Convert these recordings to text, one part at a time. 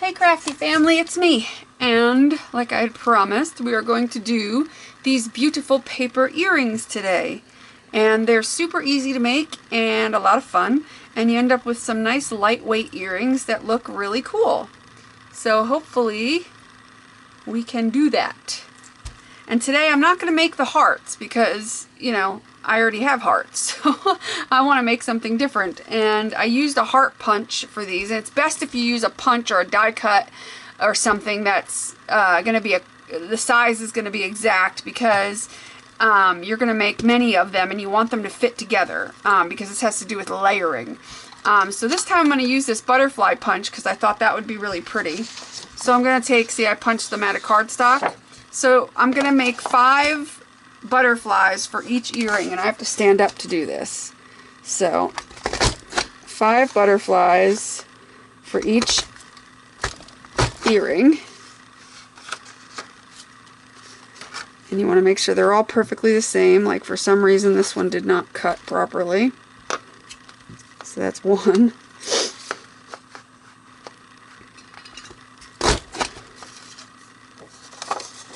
Hey Crafty family, it's me. And like I had promised, we are going to do these beautiful paper earrings today. And they're super easy to make and a lot of fun. And you end up with some nice lightweight earrings that look really cool. So hopefully we can do that. And today I'm not going to make the hearts because, you know, I already have hearts. So I want to make something different. And I used a heart punch for these. And it's best if you use a punch or a die cut or something that's going to be the size is going to be exact, because you're going to make many of them and you want them to fit together, because this has to do with layering. So this time I'm going to use this butterfly punch because I thought that would be really pretty. So I'm going to take, see, I punched them out of cardstock. So I'm going to make 5 butterflies for each earring, and I have to stand up to do this. So 5 butterflies for each earring. And you want to make sure they're all perfectly the same. Like for some reason this one did not cut properly. So that's 1.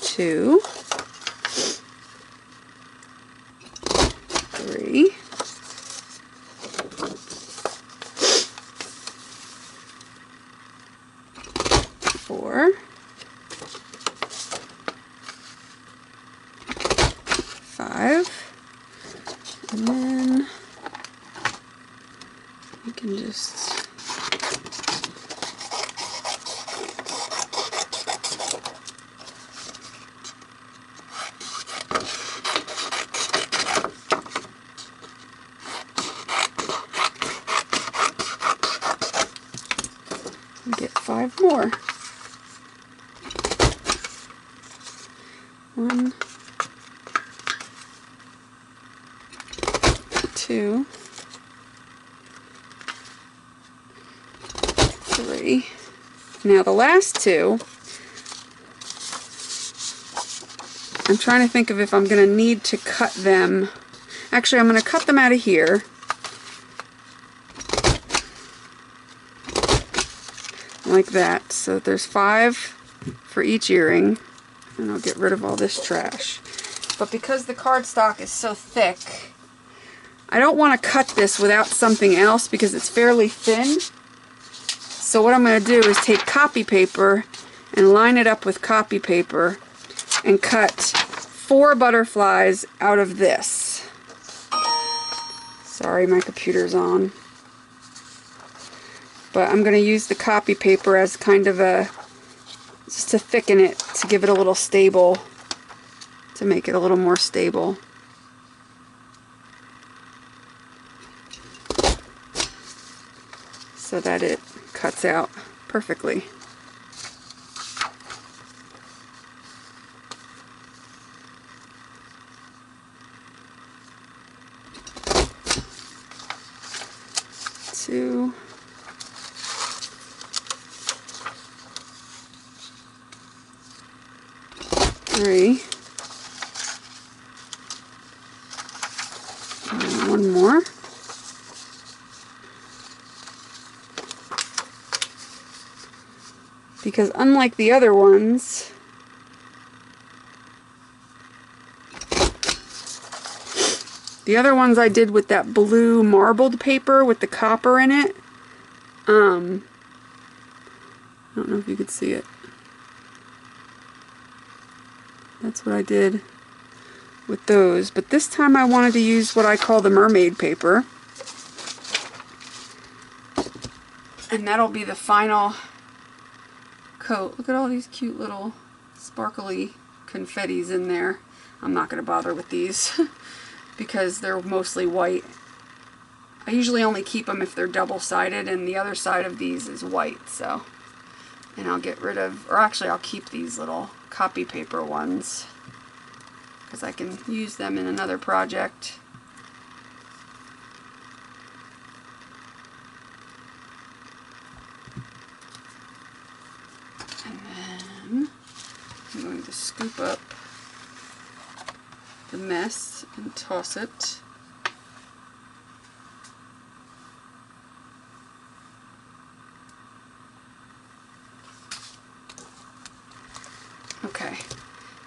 Two, 3, 4, 5, and then you can just get 5 more. 1, 2, 3. Now the last 2, I'm trying to think of if I'm going to need to cut them. Actually, I'm going to cut them out of here. Like that, so there's 5 for each earring, and I'll get rid of all this trash. But because the cardstock is so thick, I don't want to cut this without something else because it's fairly thin. So what I'm going to do is take copy paper and line it up with copy paper and cut 4 butterflies out of this. Sorry, my computer's on. But I'm going to use the copy paper as kind of a, just to thicken it, to give it a little stable, to make it a little more stable. So that it cuts out perfectly. Two. 3, and 1 more. Because unlike the other ones, I did with that blue marbled paper with the copper in it. I don't know if you could see it. That's what I did with those. But this time I wanted to use what I call the mermaid paper. And that'll be the final coat. Look at all these cute little sparkly confettis in there. I'm not going to bother with these because they're mostly white. I usually only keep them if they're double-sided, and the other side of these is white. So, and I'll get rid of, or actually I'll keep these little copy paper ones because I can use them in another project. And then I'm going to scoop up the mess and toss it.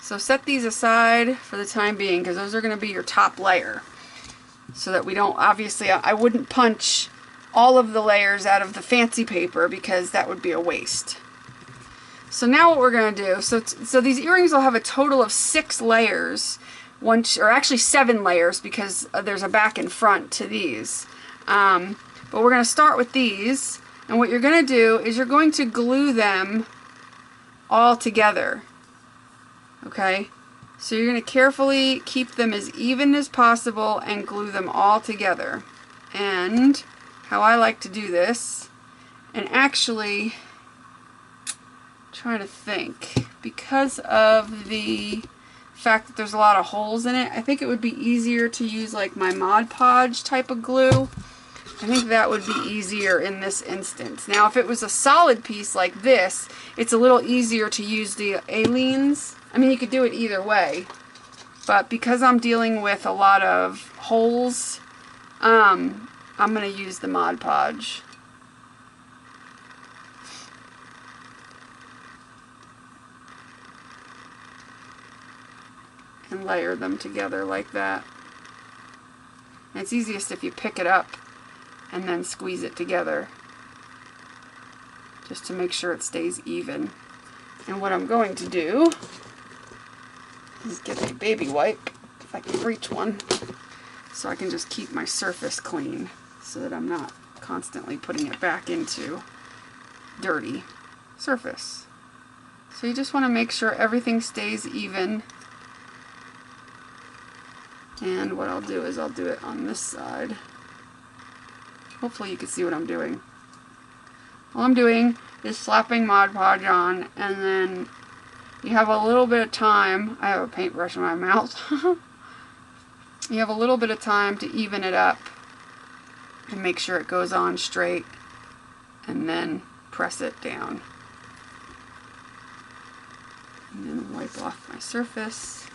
So set these aside for the time being because those are going to be your top layer. So that we don't, obviously, I wouldn't punch all of the layers out of the fancy paper because that would be a waste. So now what we're going to do, so these earrings will have a total of 6 layers, or actually 7 layers because there's a back and front to these. But we're going to start with these, and what you're going to do is you're going to glue them all together. Okay, so you're going to carefully keep them as even as possible and glue them all together. And how I like to do this, and actually trying to think, because of the fact that there's a lot of holes in it, I think it would be easier to use like my Mod Podge type of glue. I think that would be easier in this instance. Now if it was a solid piece like this, it's a little easier to use the Aleene's. I mean, you could do it either way, but because I'm dealing with a lot of holes, I'm going to use the Mod Podge. And layer them together like that. And it's easiest if you pick it up and then squeeze it together, just to make sure it stays even. And what I'm going to do is get a baby wipe, if I can reach one, so I can just keep my surface clean so that I'm not constantly putting it back into dirty surface. So you just want to make sure everything stays even. And what I'll do is I'll do it on this side. Hopefully you can see what I'm doing. All I'm doing is slapping Mod Podge on, and then you have a little bit of time. I have a paintbrush in my mouth. You have a little bit of time to even it up and make sure it goes on straight, and then press it down. And then wipe off my surface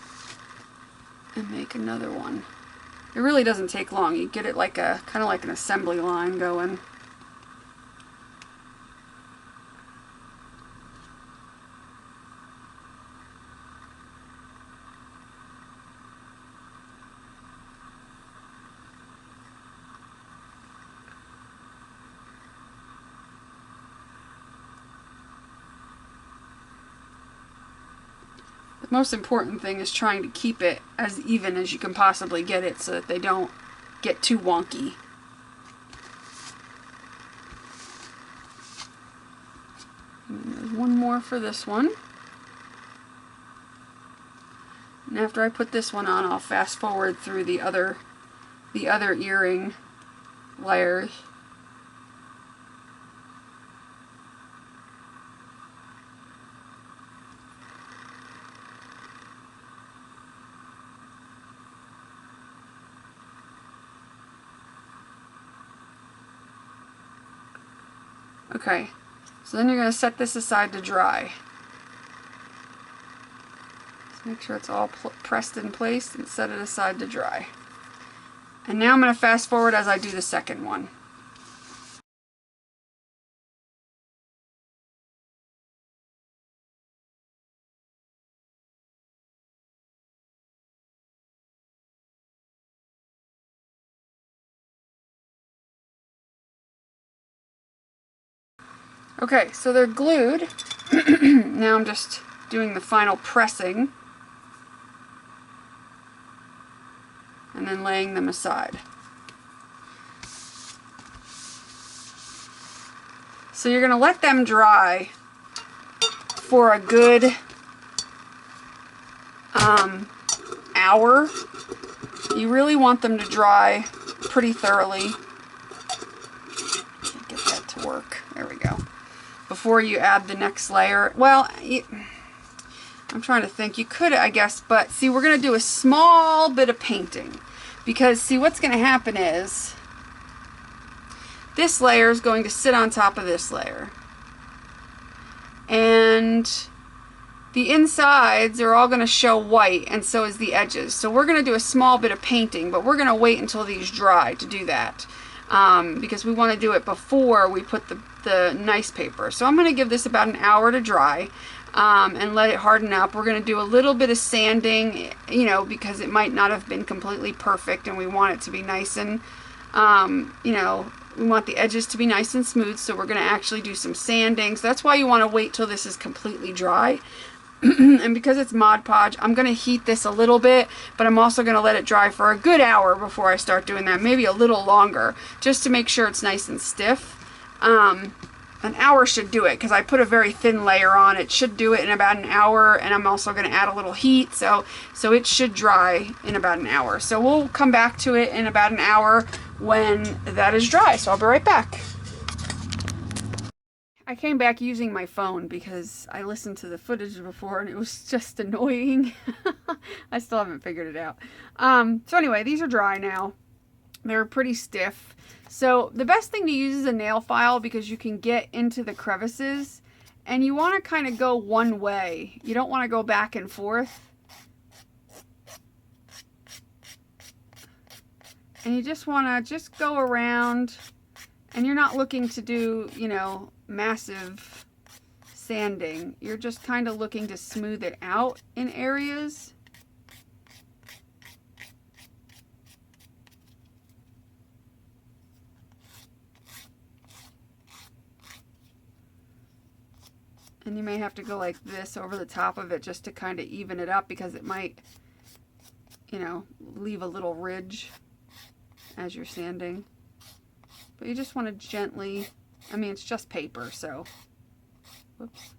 and make another one. It really doesn't take long. You get it like a kind of like an assembly line going. The most important thing is trying to keep it as even as you can possibly get it so that they don't get too wonky. And there's one more for this one. And after I put this one on, I'll fast forward through the other earring layers. Okay, so then you're going to set this aside to dry. Just make sure it's all pressed in place and set it aside to dry. And now I'm going to fast forward as I do the second one. Okay, so they're glued. Now I'm just doing the final pressing and then laying them aside. So you're going to let them dry for a good hour. You really want them to dry pretty thoroughly. Can't get that to work. There we go. Before you add the next layer. Well, I'm trying to think. You could, I guess, but see, we're going to do a small bit of painting. Because, see, what's going to happen is this layer is going to sit on top of this layer. And the insides are all going to show white, and so is the edges. So we're going to do a small bit of painting, but we're going to wait until these dry to do that. Because we want to do it before we put the the nice paper. So I'm going to give this about an hour to dry and let it harden up. We're going to do a little bit of sanding, you know, because it might not have been completely perfect and we want it to be nice and, you know, we want the edges to be nice and smooth. So we're going to actually do some sanding. So that's why you want to wait till this is completely dry. And because it's Mod Podge, I'm going to heat this a little bit, but I'm also going to let it dry for a good hour before I start doing that, maybe a little longer, just to make sure it's nice and stiff. An hour should do it, because I put a very thin layer on. It should do it in about an hour, and I'm also going to add a little heat, so it should dry in about an hour. So we'll come back to it in about an hour when that is dry, so I'll be right back. I came back using my phone because I listened to the footage before and it was just annoying. I still haven't figured it out. So anyway, these are dry now. They're pretty stiff. So the best thing to use is a nail file because you can get into the crevices and you want to kind of go one way. You don't want to go back and forth. And you just want to just go around, and you're not looking to do, you know, massive sanding. You're just kind of looking to smooth it out in areas. And you may have to go like this over the top of it just to kind of even it up, because it might, you know, leave a little ridge as you're sanding. But you just want to gently, I mean, it's just paper, so, whoops.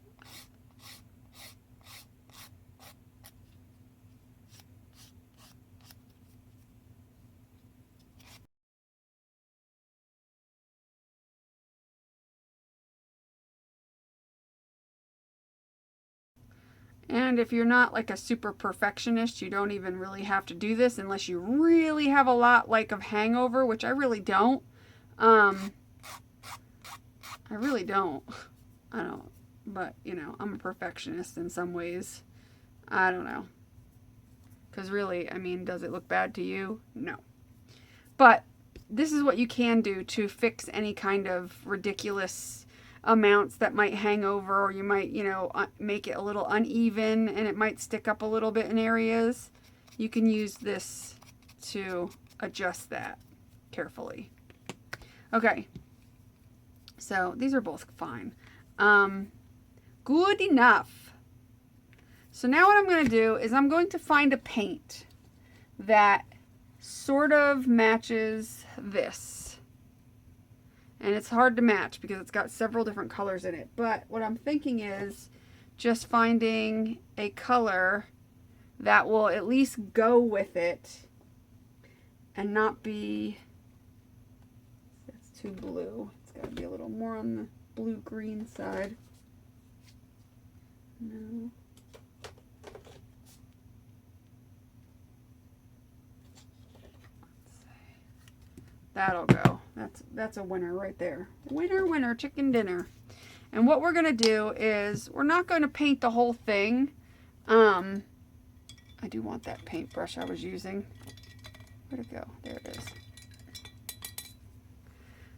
And if you're not like a super perfectionist, you don't even really have to do this unless you really have a lot like of hangover, which I really don't. I really don't. I don't. But, you know, I'm a perfectionist in some ways. I don't know. Because really, I mean, does it look bad to you? No. But this is what you can do to fix any kind of ridiculous amounts that might hang over, or you might, you know, make it a little uneven and it might stick up a little bit in areas. You can use this to adjust that carefully. Okay, so these are both fine. Good enough. So now what I'm going to do is I'm going to find a paint that sort of matches this. And it's hard to match because it's got several different colors in it. But what I'm thinking is just finding a color that will at least go with it and not be, that's too blue. It's got to be a little more on the blue-green side. No. That'll go. That's a winner right there. Winner, winner, chicken dinner. And what we're going to do is we're not going to paint the whole thing. I do want that paintbrush I was using. Where'd it go? There it is.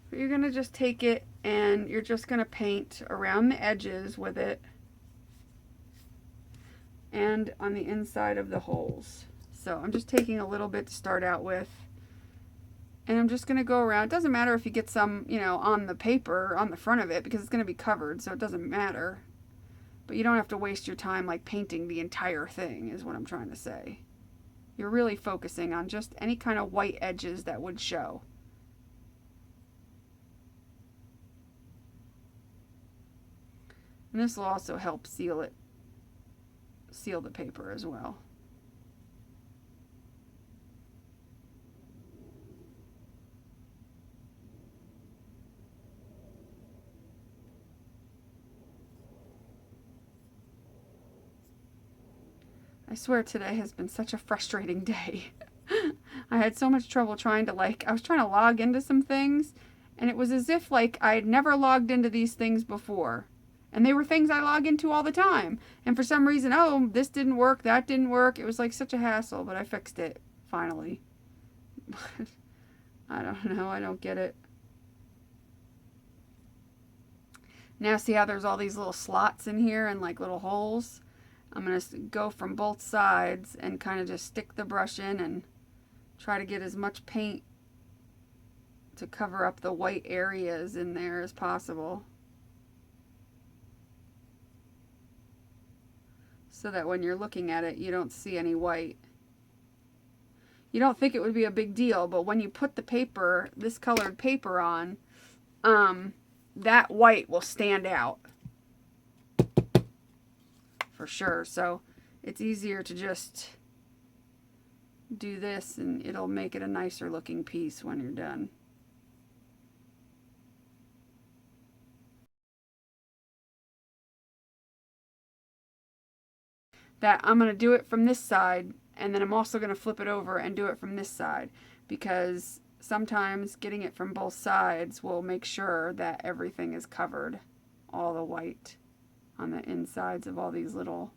But you're going to just take it and you're just going to paint around the edges with it and on the inside of the holes. So I'm just taking a little bit to start out with. And I'm just going to go around. It doesn't matter if you get some, you know, on the paper, on the front of it, because it's going to be covered, so it doesn't matter. But you don't have to waste your time, like, painting the entire thing, is what I'm trying to say. You're really focusing on just any kind of white edges that would show. And this will also help seal the paper as well. I swear today has been such a frustrating day. I had so much trouble trying to, I was trying to log into some things, and it was as if, I had never logged into these things before. And they were things I log into all the time. And for some reason, oh, this didn't work, that didn't work. It was like such a hassle, but I fixed it, finally. I don't know, I don't get it. Now see how there's all these little slots in here and like little holes? I'm going to go from both sides and kind of just stick the brush in and try to get as much paint to cover up the white areas in there as possible, so that when you're looking at it, you don't see any white. You don't think it would be a big deal, but when you put the paper, this colored paper on, that white will stand out for sure. So it's easier to just do this and it'll make it a nicer looking piece when you're done. That I'm going to do it from this side, and then I'm also going to flip it over and do it from this side, because sometimes getting it from both sides will make sure that everything is covered, all the white on the insides of all these little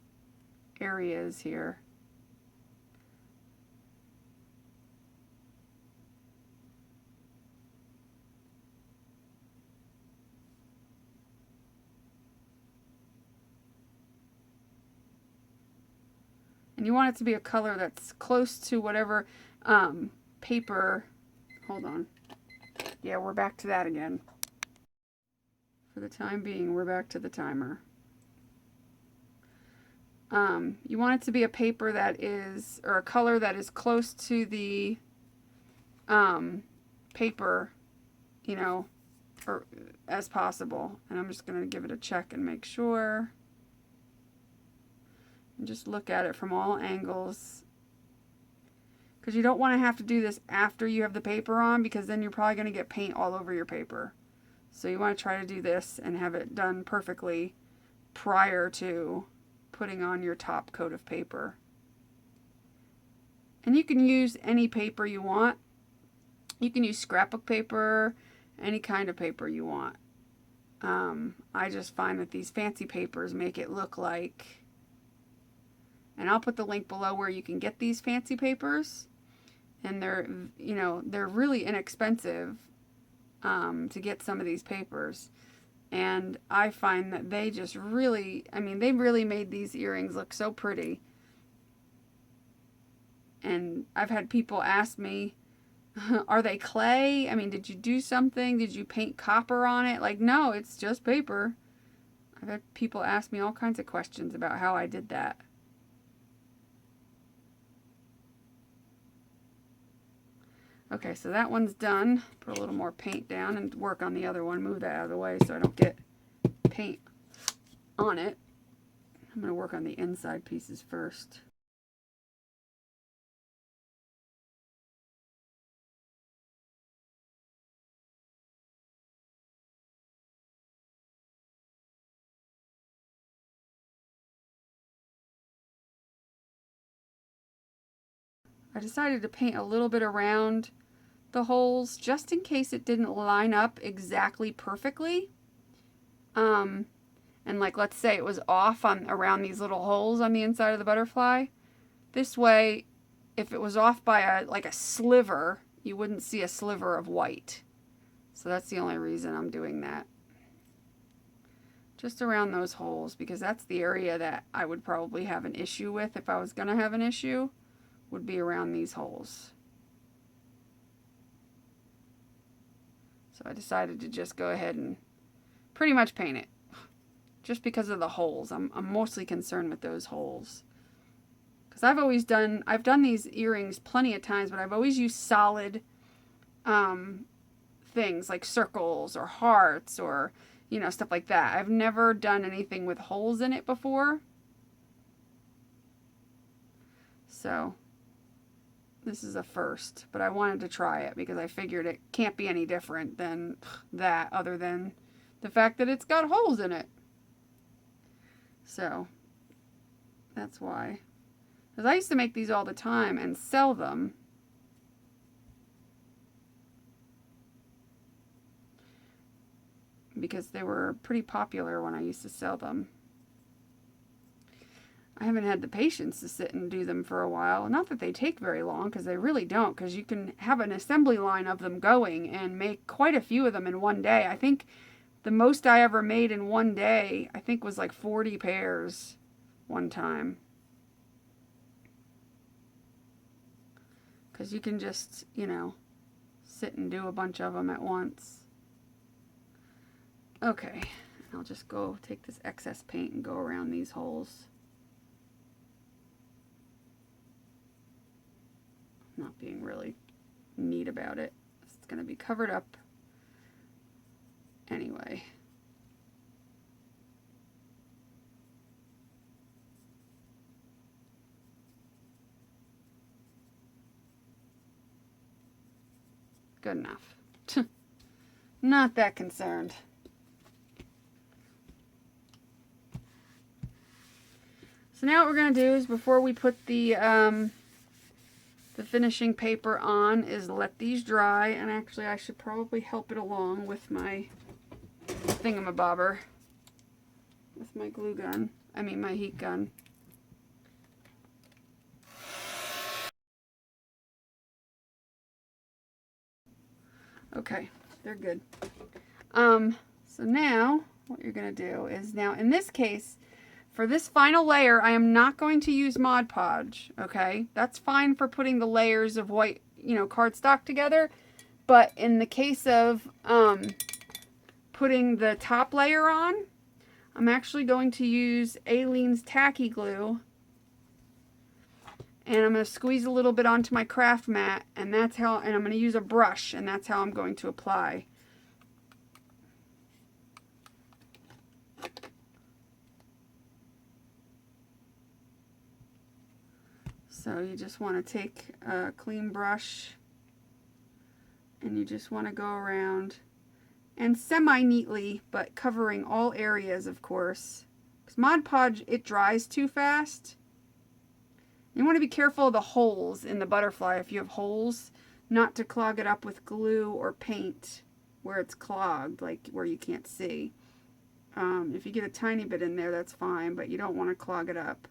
areas here. And you want it to be a color that's close to whatever paper. Hold on. Yeah, we're back to that again. For the time being, we're back to the timer. You want it to be a paper that is, or a color that is close to the paper, you know, or as possible. And I'm just going to give it a check and make sure. And just look at it from all angles, because you don't want to have to do this after you have the paper on, because then you're probably going to get paint all over your paper. So you want to try to do this and have it done perfectly prior to putting on your top coat of paper. And you can use any paper you want. You can use scrapbook paper, any kind of paper you want. I just find that these fancy papers make it look like, and I'll put the link below where you can get these fancy papers, and they're, you know, they're really inexpensive to get some of these papers. And I find that they just really, I mean, they really made these earrings look so pretty. And I've had people ask me, are they clay? I mean, did you do something? Did you paint copper on it? Like, no, it's just paper. I've had people ask me all kinds of questions about how I did that. Okay, so that one's done. Put a little more paint down and work on the other one. Move that out of the way so I don't get paint on it. I'm going to work on the inside pieces first. I decided to paint a little bit around the holes just in case it didn't line up exactly perfectly. And like, let's say it was off on around these little holes on the inside of the butterfly. This way, if it was off by like a sliver, you wouldn't see a sliver of white. So that's the only reason I'm doing that. Just around those holes, because that's the area that I would probably have an issue with if I was going to have an issue, would be around these holes. So I decided to just go ahead and pretty much paint it. Just because of the holes. I'm mostly concerned with those holes. Because I've done these earrings plenty of times, but I've always used solid things like circles or hearts or, you know, stuff like that. I've never done anything with holes in it before. So this is a first, but I wanted to try it because I figured it can't be any different than that, other than the fact that it's got holes in it. So that's why. Because I used to make these all the time and sell them. Because they were pretty popular when I used to sell them. I haven't had the patience to sit and do them for a while. Not that they take very long, because they really don't, because you can have an assembly line of them going and make quite a few of them in one day. I think The most I ever made in one day, I think, was like 40 pairs one time. Because you can just, you know, sit and do a bunch of them at once. Okay, I'll just go take this excess paint and go around these holes. Not being really neat about it. It's going to be covered up anyway. Good enough. Not that concerned. So now what we're going to do is, before we put the finishing paper on, is let these dry. And actually I should probably help it along with my thingamabobber, with my glue gun. I mean my heat gun. Okay, they're good. So now what you're going to do is, now in this case, for this final layer, I am not going to use Mod Podge, okay? That's fine for putting the layers of white, you know, cardstock together. But in the case of putting the top layer on, I'm actually going to use Aleene's Tacky Glue. And I'm going to squeeze a little bit onto my craft mat, and that's how, and I'm going to use a brush, and that's how I'm going to apply. So you just want to take a clean brush, and you just want to go around, and semi-neatly, but covering all areas, of course. Because Mod Podge, it dries too fast. You want to be careful of the holes in the butterfly, if you have holes, not to clog it up with glue or paint where it's clogged, like where you can't see. If you get a tiny bit in there, that's fine, but you don't want to clog it up.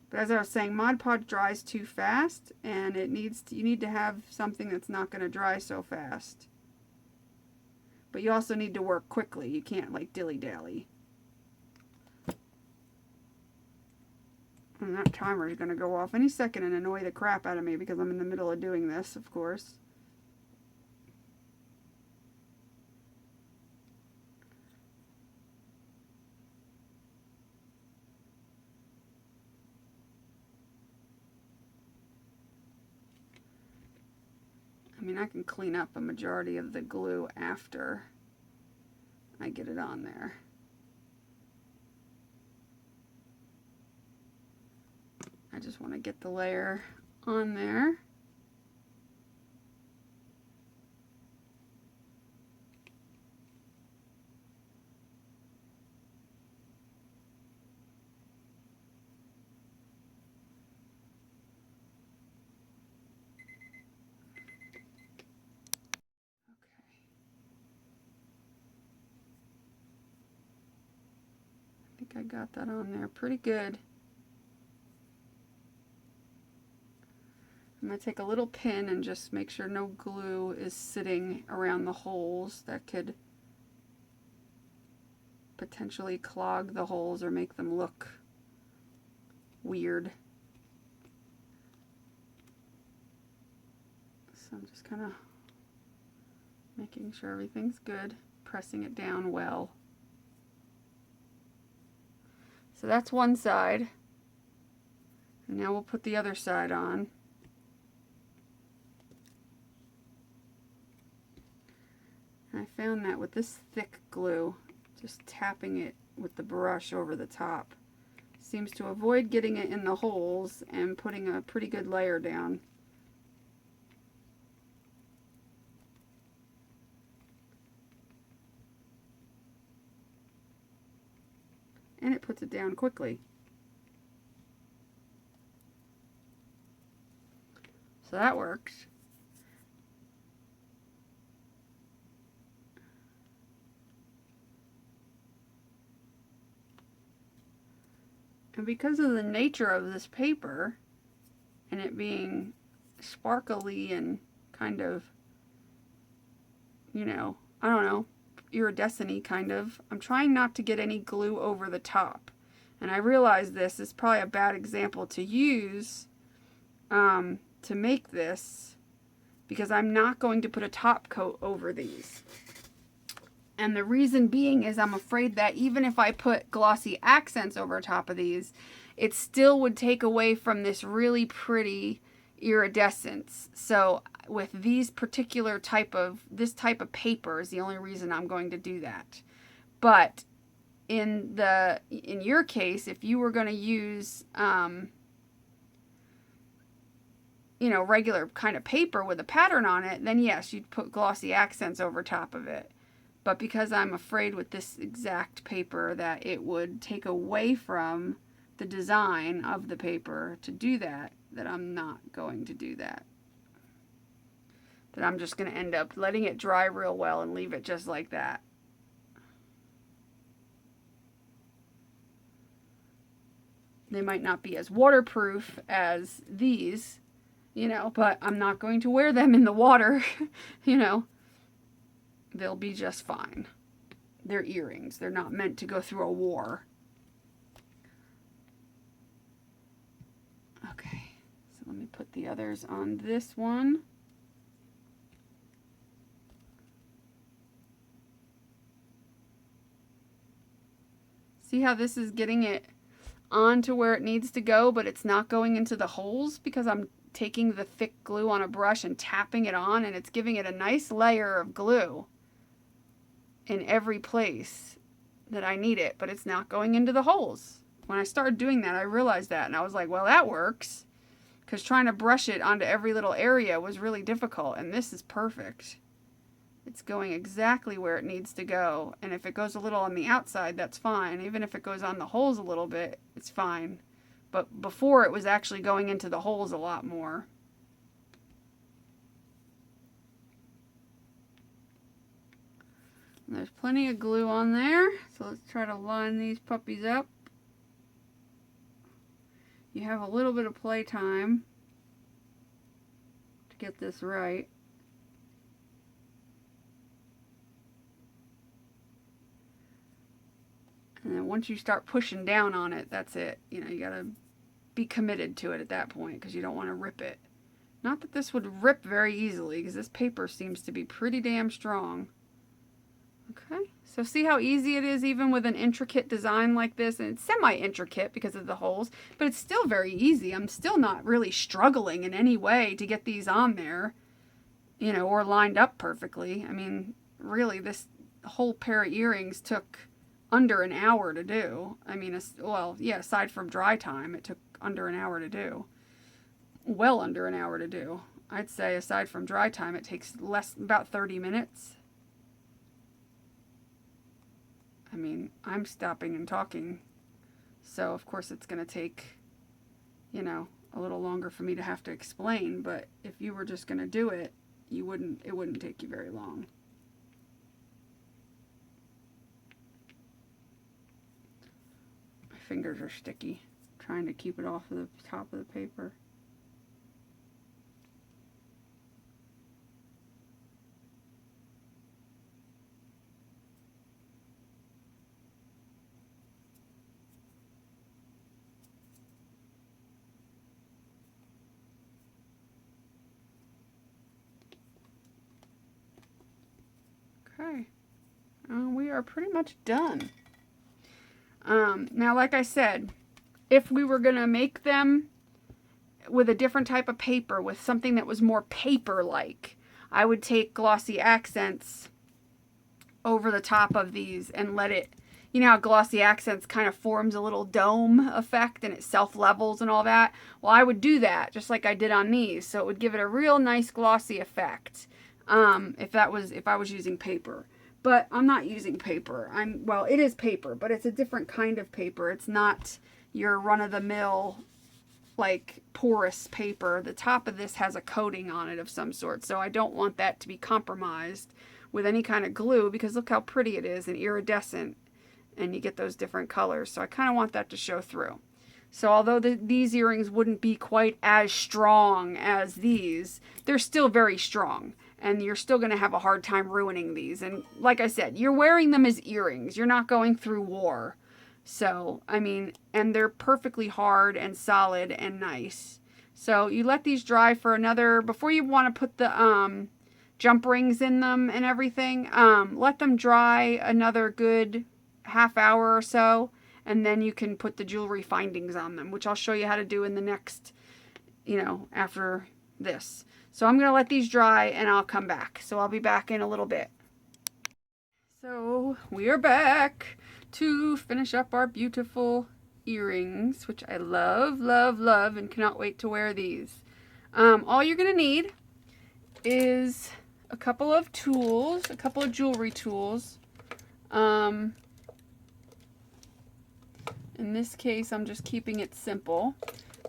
But as I was saying, Mod Podge dries too fast, and it needs to, you need to have something that's not going to dry so fast. But you also need to work quickly. You can't like dilly-dally. And that timer is going to go off any second and annoy the crap out of me because I'm in the middle of doing this, of course. I mean, I can clean up a majority of the glue after I get it on there. I just want to get the layer on there. I think I got that on there pretty good. I'm going to take a little pin and just make sure no glue is sitting around the holes that could potentially clog the holes or make them look weird. So I'm just kind of making sure everything's good, pressing it down well. So that's one side. And now we'll put the other side on. And I found that with this thick glue, just tapping it with the brush over the top seems to avoid getting it in the holes and putting a pretty good layer down. And it puts it down quickly. So that works. And because of the nature of this paper, and it being sparkly and kind of, you know, I don't know, iridescent-y kind of. I'm trying not to get any glue over the top. And I realize this is probably a bad example to use to make this, because I'm not going to put a top coat over these. And the reason being is I'm afraid that even if I put glossy accents over top of these, it still would take away from this really pretty iridescence. So with these particular this type of paper is the only reason I'm going to do that. But in your case, if you were going to use regular kind of paper with a pattern on it, then yes, you'd put glossy accents over top of it. But because I'm afraid with this exact paper that it would take away from the design of the paper to do that, that I'm not going to do that. That I'm just going to end up letting it dry real well and leave it just like that. They might not be as waterproof as these, but I'm not going to wear them in the water, They'll be just fine. They're earrings. They're not meant to go through a war. Okay, so let me put the others on this one. See how this is getting it onto where it needs to go, but it's not going into the holes because I'm taking the thick glue on a brush and tapping it on, and it's giving it a nice layer of glue in every place that I need it, but it's not going into the holes. When I started doing that, I realized that, and I was like, well, that works, because trying to brush it onto every little area was really difficult, and this is perfect. It's going exactly where it needs to go, and if it goes a little on the outside, that's fine. Even if it goes on the holes a little bit, it's fine. But before, it was actually going into the holes a lot more. And there's plenty of glue on there, so let's try to line these puppies up. You have a little bit of play time to get this right. And then once you start pushing down on it, that's it. You gotta be committed to it at that point, because you don't want to rip it. Not that this would rip very easily, because this paper seems to be pretty damn strong. Okay, so see how easy it is even with an intricate design like this, and it's semi-intricate because of the holes, but it's still very easy. I'm still not really struggling in any way to get these on there, or lined up perfectly. I mean, really, this whole pair of earrings took under an hour to do. I mean, well, yeah, aside from dry time, it took under an hour to do. Well under an hour to do. I'd say aside from dry time, it takes about 30 minutes. I mean, I'm stopping and talking, so of course it's going to take, a little longer for me to have to explain, but if you were just going to do it, it wouldn't take you very long. My fingers are sticky, trying to keep it off of the top of the paper. Okay, we are pretty much done. Now, like I said, if we were going to make them with a different type of paper, with something that was more paper-like, I would take glossy accents over the top of these and let it, how glossy accents kind of forms a little dome effect and it self-levels and all that? Well, I would do that just like I did on these, so it would give it a real nice glossy effect. If I was using paper, but I'm not using paper. Well, it is paper, but it's a different kind of paper. It's not your run-of-the-mill, like, porous paper. The top of this has a coating on it of some sort, so I don't want that to be compromised with any kind of glue, because look how pretty it is and iridescent, and you get those different colors. So I kind of want that to show through. So although these earrings wouldn't be quite as strong as these, they're still very strong. and you're still going to have a hard time ruining these. And like I said, you're wearing them as earrings. You're not going through war. So, I mean, and they're perfectly hard and solid and nice. So you let these dry for another, before you want to put the jump rings in them and everything, let them dry another good half hour or so, and then you can put the jewelry findings on them, which I'll show you how to do in the next, after this. So I'm going to let these dry and I'll come back. So I'll be back in a little bit. So we are back to finish up our beautiful earrings, which I love, love, love, and cannot wait to wear these. All you're going to need is a couple of tools, a couple of jewelry tools. In this case, I'm just keeping it simple,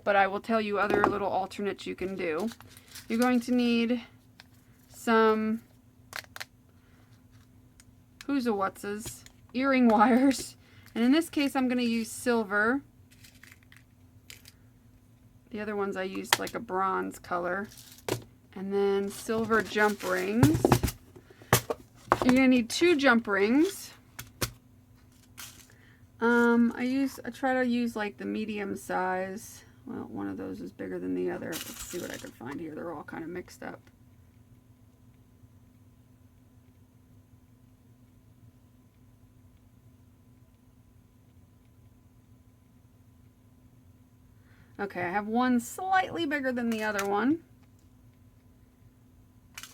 but I will tell you other little alternates you can do. You're going to need some who's a what'ses earring wires, and in this case I'm going to use silver. The other ones I used like a bronze color, and then silver jump rings. You're going to need 2 jump rings. I try to use like the medium size. Well, one of those is bigger than the other. Let's see what I can find here. They're all kind of mixed up. Okay, I have one slightly bigger than the other one,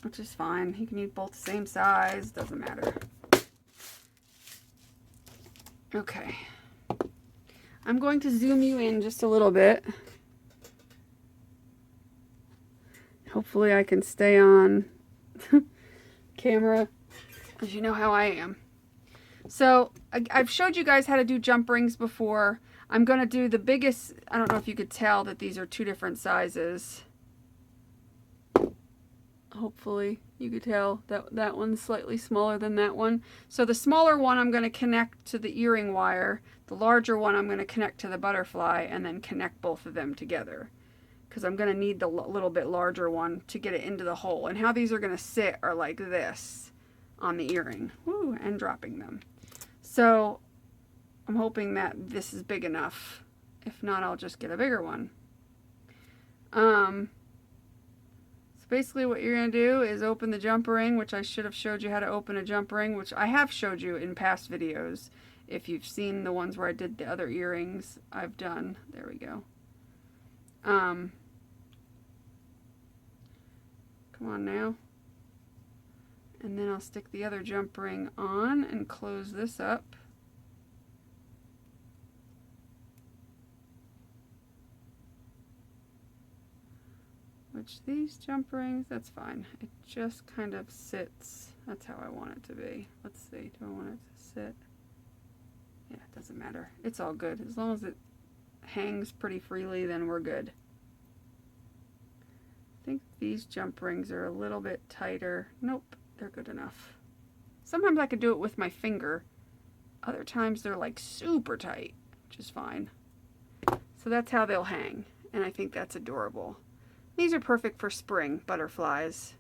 which is fine. You can use both the same size, doesn't matter. Okay. I'm going to zoom you in just a little bit. Hopefully I can stay on camera, as you know how I am. So I've showed you guys how to do jump rings before. I'm going to do the biggest. I don't know if you could tell that these are 2 different sizes. Hopefully you could tell that that one's slightly smaller than that one. So the smaller one I'm going to connect to the earring wire. The larger one I'm going to connect to the butterfly, and then connect both of them together, because I'm going to need the little bit larger one to get it into the hole. And how these are going to sit are like this on the earring. Woo, and dropping them. So I'm hoping that this is big enough. If not, I'll just get a bigger one. So basically what you're going to do is open the jump ring, which I should have showed you how to open a jump ring, which I have showed you in past videos. If you've seen the ones where I did the other earrings I've done. There we go. Come on now. And then I'll stick the other jump ring on and close this up. Which these jump rings, that's fine. It just kind of sits. That's how I want it to be. Let's see, do I want it to sit? Yeah, it doesn't matter. It's all good. As long as it hangs pretty freely, then we're good. I think these jump rings are a little bit tighter. Nope, they're good enough. Sometimes I could do it with my finger. Other times they're like super tight, which is fine. So that's how they'll hang, and I think that's adorable. These are perfect for spring butterflies.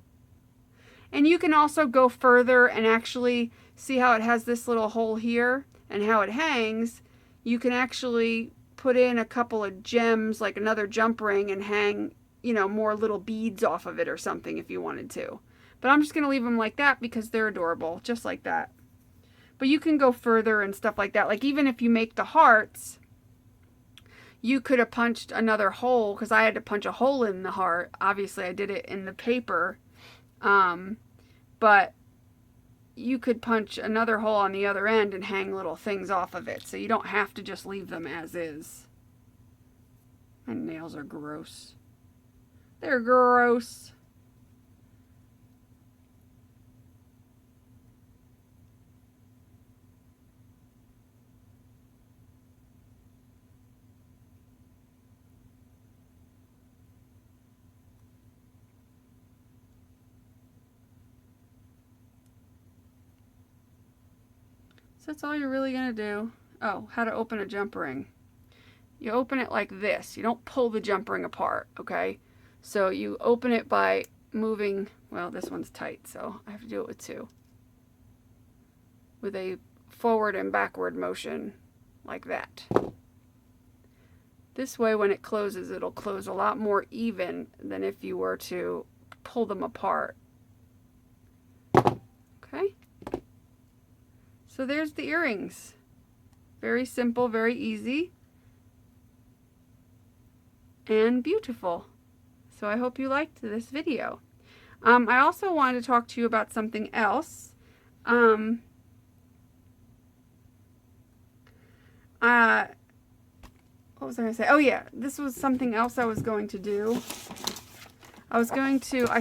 And you can also go further and actually see how it has this little hole here and how it hangs. You can actually put in a couple of gems, like another jump ring, and hang, more little beads off of it or something if you wanted to. But I'm just going to leave them like that because they're adorable, just like that. But you can go further and stuff like that. Like even if you make the hearts, you could have punched another hole, because I had to punch a hole in the heart. Obviously I did it in the paper. But you could punch another hole on the other end and hang little things off of it. So you don't have to just leave them as is. My nails are gross. They're gross. So that's all you're really going to do. Oh, how to open a jump ring. You open it like this. You don't pull the jump ring apart, okay? So you open it by moving, well, this one's tight, so I have to do it with two. With a forward and backward motion like that. This way, when it closes, it'll close a lot more even than if you were to pull them apart. Okay? So there's the earrings. Very simple, very easy, and beautiful. So I hope you liked this video. I also wanted to talk to you about something else. What was I going to say? Oh yeah, this was something else I was going to do. I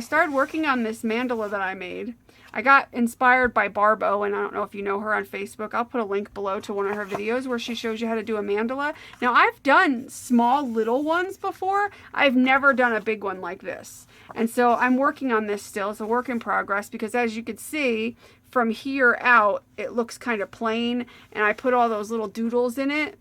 started working on this mandala that I made. I got inspired by Barbo, and I don't know if you know her on Facebook. I'll put a link below to one of her videos where she shows you how to do a mandala. Now, I've done small little ones before. I've never done a big one like this. And so I'm working on this still. It's a work in progress because, as you can see, from here out, it looks kind of plain, and I put all those little doodles in it.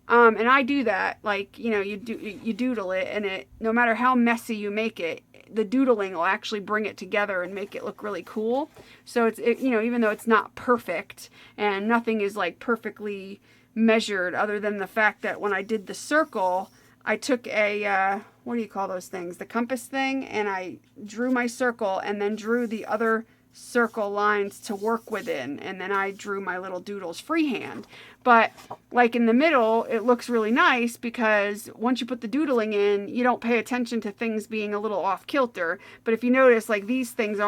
And I do that, like, you know, you doodle it, and it, no matter how messy you make it, the doodling will actually bring it together and make it look really cool. So it's, you know, even though it's not perfect and nothing is like perfectly measured, other than the fact that when I did the circle, I took a, what do you call those things? The compass thing, and I drew my circle and then drew the other circle lines to work within, and then I drew my little doodles freehand. But like in the middle, it looks really nice because once you put the doodling in, you don't pay attention to things being a little off kilter. But if you notice, like, these things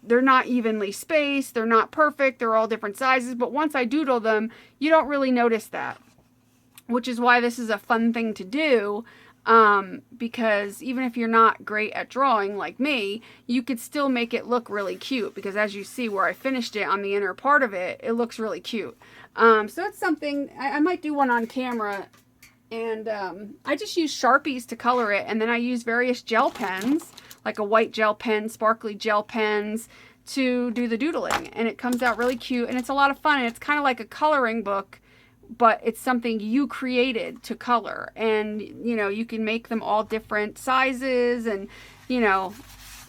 they're not evenly spaced, they're not perfect, they're all different sizes, but once I doodle them, you don't really notice that, which is why this is a fun thing to do. Because even if you're not great at drawing like me, you could still make it look really cute, because as you see where I finished it on the inner part of it, it looks really cute. So it's something, I might do one on camera, and I just use Sharpies to color it, and then I use various gel pens, like a white gel pen, sparkly gel pens, to do the doodling, and it comes out really cute, and it's a lot of fun, and it's kind of like a coloring book, but it's something you created to color. And, you know, you can make them all different sizes and, you know,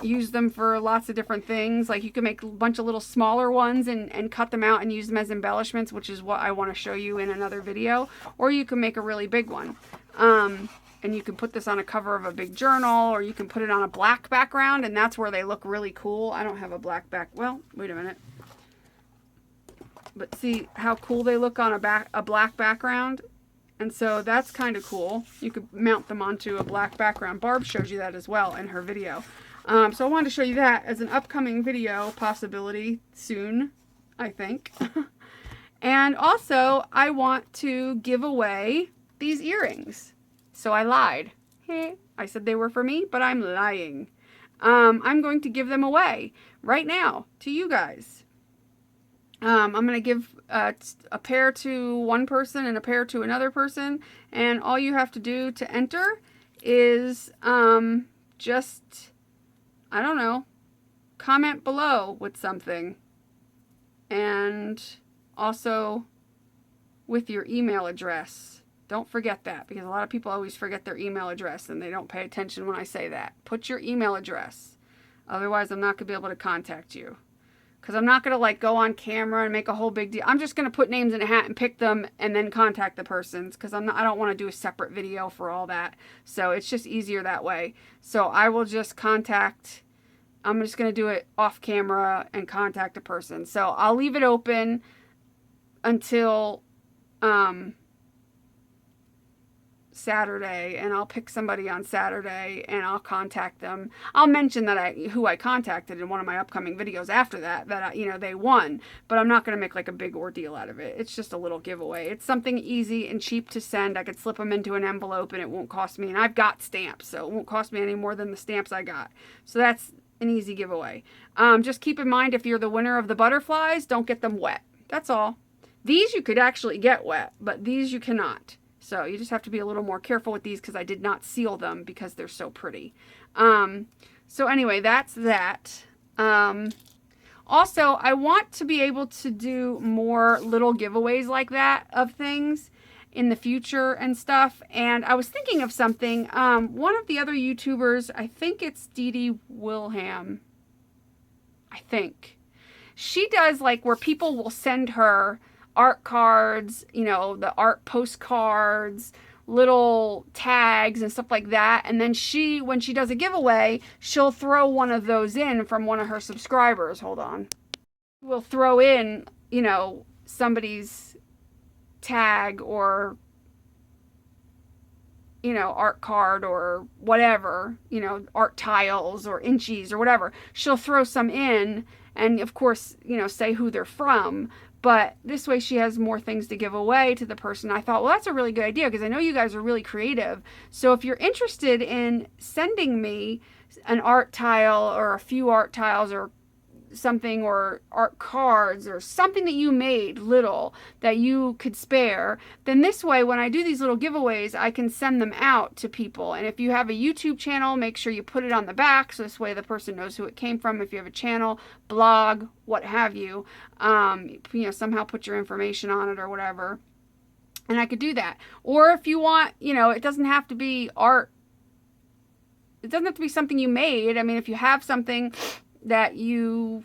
use them for lots of different things. Like, you can make a bunch of little smaller ones and cut them out and use them as embellishments, which is what I want to show you in another video. Or you can make a really big one. And you can put this on a cover of a big journal, or you can put it on a black background, and that's where they look really cool. I don't have a black well, wait a minute. But see how cool they look on a black background? And so that's kind of cool. You could mount them onto a black background. Barb shows you that as well in her video. So I wanted to show you that as an upcoming video possibility soon, I think. And also, I want to give away these earrings. So I lied. I said they were for me, but I'm lying. I'm going to give them away right now to you guys. I'm going to give a pair to one person and a pair to another person. And all you have to do to enter is just, I don't know, comment below with something. And also with your email address. Don't forget that, because a lot of people always forget their email address and they don't pay attention when I say that. Put your email address. Otherwise, I'm not going to be able to contact you. Because I'm not going to, like, go on camera and make a whole big deal. I'm just going to put names in a hat and pick them and then contact the persons, because I don't want to do a separate video for all that. So it's just easier that way. So I will just I'm just going to do it off camera and contact a person. So I'll leave it open until Saturday, and I'll pick somebody on Saturday and I'll contact them. I'll mention that who I contacted in one of my upcoming videos after that you know, they won, but I'm not going to make like a big ordeal out of it. It's just a little giveaway. It's something easy and cheap to send. I could slip them into an envelope and it won't cost me, and I've got stamps, so it won't cost me any more than the stamps I got. So that's an easy giveaway. Just keep in mind, if you're the winner of the butterflies, don't get them wet. That's all. These you could actually get wet, but these you cannot. So you just have to be a little more careful with these, because I did not seal them because they're so pretty. So anyway, that's that. Also, I want to be able to do more little giveaways like that of things. in the future and stuff. And I was thinking of something. One of the other YouTubers, I think it's Dee Wilhelm, I think. She does like where people will send her art cards, you know, the art postcards, little tags and stuff like that. And then she, when she does a giveaway, she'll throw one of those in from one of her subscribers. Hold on. We'll throw in, you know, somebody's tag or, you know, art card or whatever, you know, art tiles or inchies or whatever. She'll throw some in and, of course, you know, say who they're from. But this way she has more things to give away to the person. I thought, well, that's a really good idea because I know you guys are really creative. So if you're interested in sending me an art tile or a few art tiles or something, or art cards or something that you made little that you could spare, then this way when I do these little giveaways I can send them out to people. And if you have a YouTube channel, make sure you put it on the back so this way the person knows who it came from. If you have a channel, blog, what have you, you know, somehow put your information on it or whatever, and I could do that. Or if you want, you know, it doesn't have to be art, it doesn't have to be something you made. I mean, if you have something that you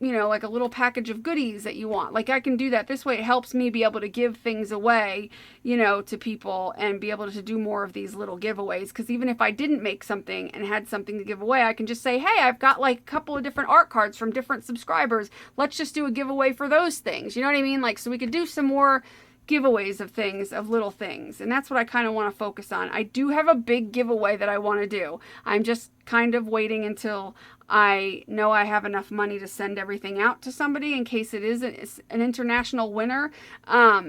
know, like a little package of goodies that you want, like I can do that. This way it helps me be able to give things away, you know, to people and be able to do more of these little giveaways. Because even if I didn't make something and had something to give away, I can just say, hey, I've got like a couple of different art cards from different subscribers. Let's just do a giveaway for those things. You know what I mean? Like, so we could do some more giveaways of things, of little things. And that's what I kind of want to focus on. I do have a big giveaway that I want to do. I'm just kind of waiting until I know I have enough money to send everything out to somebody in case it is an international winner.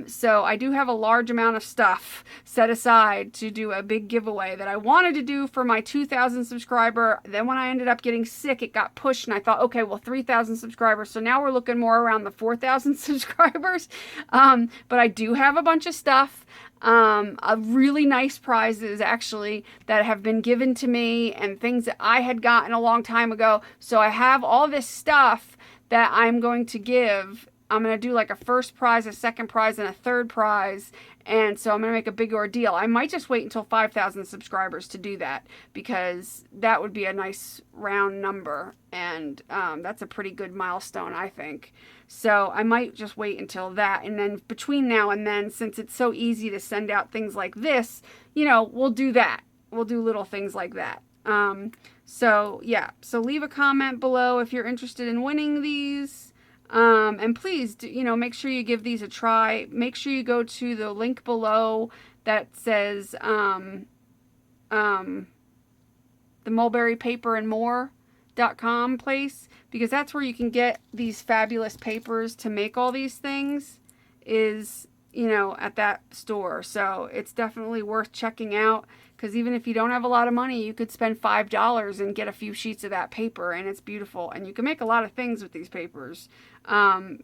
So I do have a large amount of stuff set aside to do a big giveaway that I wanted to do for my 2,000 subscriber. Then when I ended up getting sick, it got pushed and I thought, okay, well, 3,000 subscribers. So now we're looking more around the 4,000 subscribers. But I do have a bunch of stuff. Really nice prizes actually that have been given to me and things that I had gotten a long time ago. So I have all this stuff that I'm going to give. I'm going to do like a first prize, a second prize, and a third prize. And so I'm going to make a big ordeal. I might just wait until 5,000 subscribers to do that because that would be a nice round number. And that's a pretty good milestone, I think. So I might just wait until that. And then between now and then, since it's so easy to send out things like this, you know, we'll do that. We'll do little things like that. So yeah, so leave a comment below if you're interested in winning these. And please, you know, make sure you give these a try. Make sure you go to the link below that says the Mulberry Paper and More.com place, because that's where you can get these fabulous papers to make all these things, is, you know, at that store. So it's definitely worth checking out, because even if you don't have a lot of money, you could spend $5 and get a few sheets of that paper, and it's beautiful. And you can make a lot of things with these papers,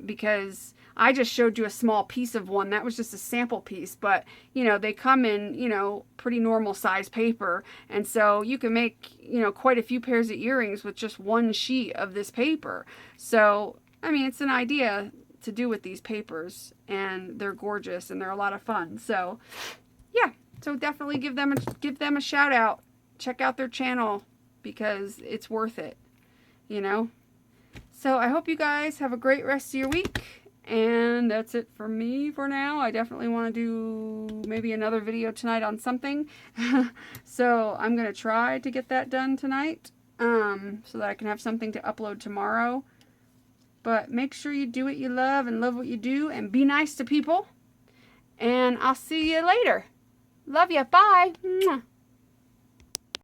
because I just showed you a small piece of one. That was just a sample piece, but, you know, they come in, you know, pretty normal size paper. And so you can make, you know, quite a few pairs of earrings with just one sheet of this paper. So, I mean, it's an idea to do with these papers, and they're gorgeous and they're a lot of fun. So yeah, so definitely give them a shout out. Check out their channel because it's worth it, you know. So I hope you guys have a great rest of your week, and that's it for me for now. I definitely want to do maybe another video tonight on something. So I'm gonna try to get that done tonight, so that I can have something to upload tomorrow. But make sure you do what you love and love what you do and be nice to people. And I'll see you later. Love ya. Bye. Mwah.